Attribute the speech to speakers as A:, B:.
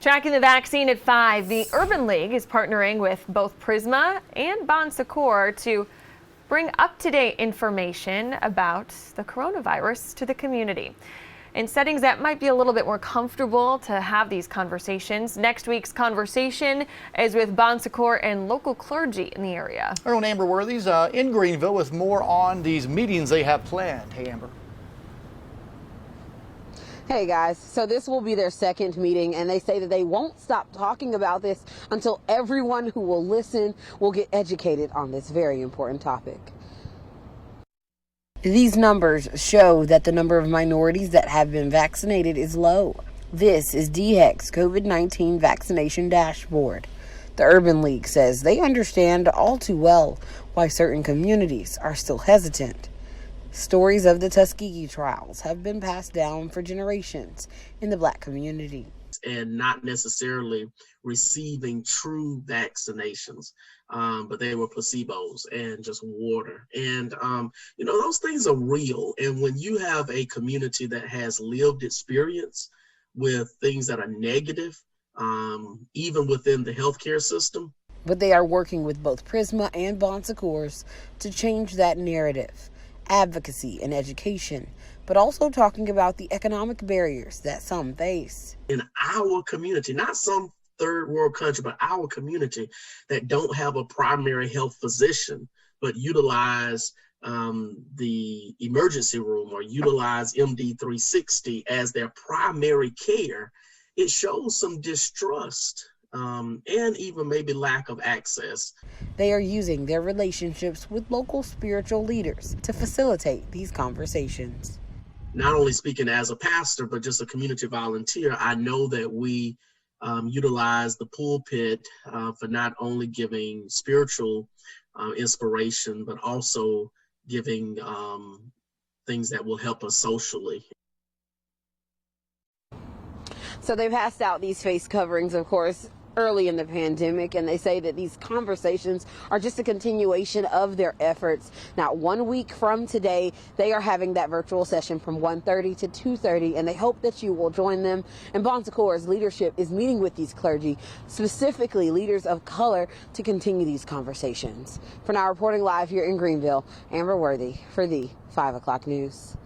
A: Tracking the vaccine at 5, the Urban League is partnering with both Prisma and Bon Secours to bring up-to-date information about the coronavirus to the community. In settings that might be a little bit more comfortable to have these conversations, next week's conversation is with Bon Secours and local clergy in the area.
B: Our own Amber Worthy's in Greenville with more on these meetings they have planned. Hey, Amber.
C: Hey guys, so this will be their second meeting, and they say that they won't stop talking about this until everyone who will listen will get educated on this very important topic. These numbers show that the number of minorities that have been vaccinated is low. This is DHEC's COVID-19 vaccination dashboard. The Urban League says they understand all too well why certain communities are still hesitant. Stories of the Tuskegee trials have been passed down for generations in the Black community.
D: And not necessarily receiving true vaccinations, but they were placebos and just water. And, those things are real. And when you have a community that has lived experience with things that are negative, even within the healthcare system.
C: But they are working with both Prisma and Bon Secours to change that narrative. Advocacy and education, but also talking about the economic barriers that some face.
D: In our community, not some third world country, but our community that don't have a primary health physician, but utilize the emergency room or utilize MD 360 as their primary care, it shows some distrust. And even maybe lack of access.
C: They are using their relationships with local spiritual leaders to facilitate these conversations.
D: Not only speaking as a pastor, but just a community volunteer, I know that we utilize the pulpit for not only giving spiritual inspiration, but also giving things that will help us socially.
C: So they passed out these face coverings, of course, early in the pandemic, and they say that these conversations are just a continuation of their efforts. Now, 1 week from today, they are having that virtual session from 1:30 to 2:30, and they hope that you will join them. And Bon Secours' leadership is meeting with these clergy, specifically leaders of color, to continue these conversations. For now, reporting live here in Greenville, Amber Worthy for the 5 o'clock news.